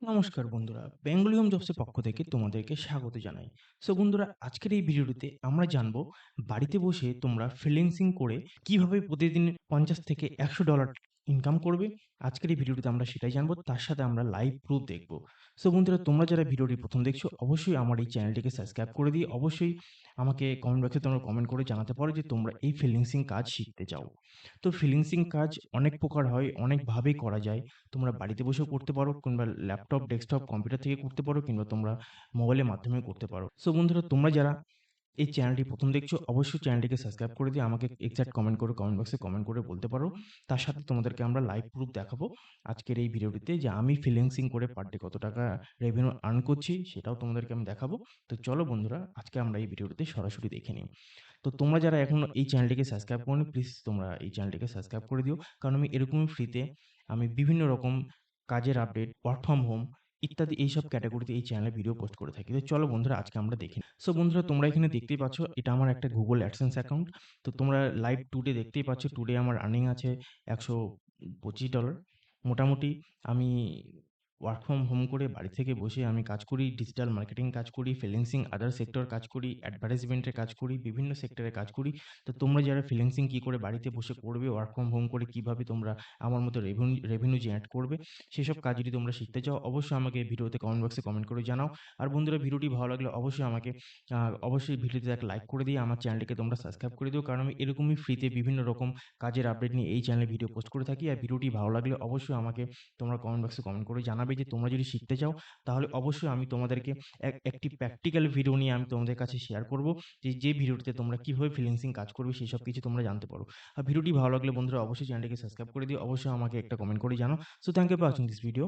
নমস্কার বন্ধুরা, বেঙ্গলিয়ম জবসের পক্ষ থেকে তোমাদেরকে স্বাগত জানাই। সো বন্ধুরা, আজকের এই ভিডিওটিতে আমরা জানবো বাড়িতে বসে তোমরা ফ্রিল্যান্সিং করে কিভাবে প্রতিদিন 50 থেকে $100 ইনকাম করবে। আজকের এই ভিডিওটিতে আমরা সেটাই জানবো, তার সাথে আমরা লাইভ প্রুফ দেখবো। সো বন্ধুরা, তোমরা যারা ভিডিওটি প্রথম দেখছো অবশ্যই আমার এই চ্যানেলটিকে সাবস্ক্রাইব করে দিয়ে অবশ্যই আমাকে কমেন্ট বক্সে তোমরা কমেন্ট করে জানাতে পারো যে তোমরা এই ফ্রিল্যান্সিং কাজ শিখতে চাও। তো ফ্রিল্যান্সিং কাজ অনেক প্রকার হয়, অনেকভাবেই করা যায়। তোমরা বাড়িতে বসেও করতে পারো, কিংবা ল্যাপটপ, ডেস্কটপ, কম্পিউটার থেকে করতে পারো, কিংবা তোমরা মোবাইলের মাধ্যমেও করতে পারো। সো বন্ধুরা, তোমরা যারা এই চ্যানেলটি প্রথম দেখছো অবশ্যই চ্যানেলটিকে সাবস্ক্রাইব করে দিয়ে আমাকে এক্সাক্ট কমেন্ট করে কমেন্ট বক্সে কমেন্ট করে বলতে পারো। তার সাথে তোমাদেরকে আমরা লাইভ প্রুফ দেখাবো আজকের এই ভিডিওটিতে, যে আমি ফ্রিল্যান্সিং করে পার ডে কত টাকা রেভিনিউ আর্ন করছি সেটাও তোমাদেরকে আমি দেখাবো। তো চলো বন্ধুরা, আজকে আমরা এই ভিডিওটিতে সরাসরি দেখে নিই। তো তোমরা যারা এখনো এই চ্যানেলটিকে সাবস্ক্রাইব করোনি, প্লিজ তোমরা এই চ্যানেলটিকে সাবস্ক্রাইব করে দিও। কারণ আমি এরকমই ফ্রিতে আমি বিভিন্ন রকম কাজের আপডেট, ওয়ার্ক ফ্রম হোম ইত্যাদি এইসব ক্যাটাগরিতে এই চ্যানেলে ভিডিও পোস্ট করে থাকি। তো চলো বন্ধুরা, আজকে আমরা দেখি। সো বন্ধুরা, তোমরা এখানে দেখতেই পাচ্ছ এটা আমার একটা গুগল অ্যাডসেন্স অ্যাকাউন্ট। তো তোমরা লাইভ টুডে দেখতেই পাচ্ছ, টুডে আমার আর্নিং আছে $125। মোটামুটি আমি ওয়ার্ক ফ্রম হোম করে বাড়ি থেকে বসে আমি কাজ করি, ডিজিটাল মার্কেটিং কাজ করি, ফ্রিল্যান্সিং আদার সেক্টর কাজ করি, অ্যাডভার্টাইজমেন্টের কাজ করি, বিভিন্ন সেক্টরে কাজ করি। তো তোমরা যারা ফ্রিল্যান্সিং কী করে বাড়িতে বসে করবে, ওয়ার্ক ফ্রম হোম করে কীভাবে তোমরা আমার মতো রেভিনিউ জেনারেট করবে, সেসব কাজ যদি তোমরা শিখতে চাও অবশ্যই আমাকে ভিডিওতে কমেন্ট বক্সে কমেন্ট করে জানাও। আর বন্ধুরা, ভিডিওটি ভালো লাগলে অবশ্যই আমাকে অবশ্যই ভিডিওতে একটা লাইক করে দিয়ে আমার চ্যানেলটিকে তোমরা সাবস্ক্রাইব করে দিও। কারণ আমি এরকমই ফ্রিতে বিভিন্ন রকম কাজের আপডেট নিয়ে এই চ্যানেলে ভিডিও পোস্ট করে থাকি। আর ভিডিওটি ভালো লাগলে অবশ্যই আমাকে তোমরা কমেন্ট বক্সে কমেন্ট করে জানাবে যে তোমরা যদি শিখতে চাও, তাহলে অবশ্যই আমি তোমাদেরকে একটি প্র্যাকটিক্যাল ভিডিও নিয়ে আমি তোমাদের কাছে শেয়ার করব, যে ভিডিওটিতে তোমরা কীভাবে ফ্রিল্যান্সিং কাজ করবে সেসব কিছু তোমরা জানতে পারো। আর ভিডিওটি ভালো লাগলে বন্ধুরা অবশ্যই চ্যানেলটিকে সাবস্ক্রাইব করে দিও, অবশ্যই আমাকে একটা কমেন্ট করে জানাও। So thank you for watching this video.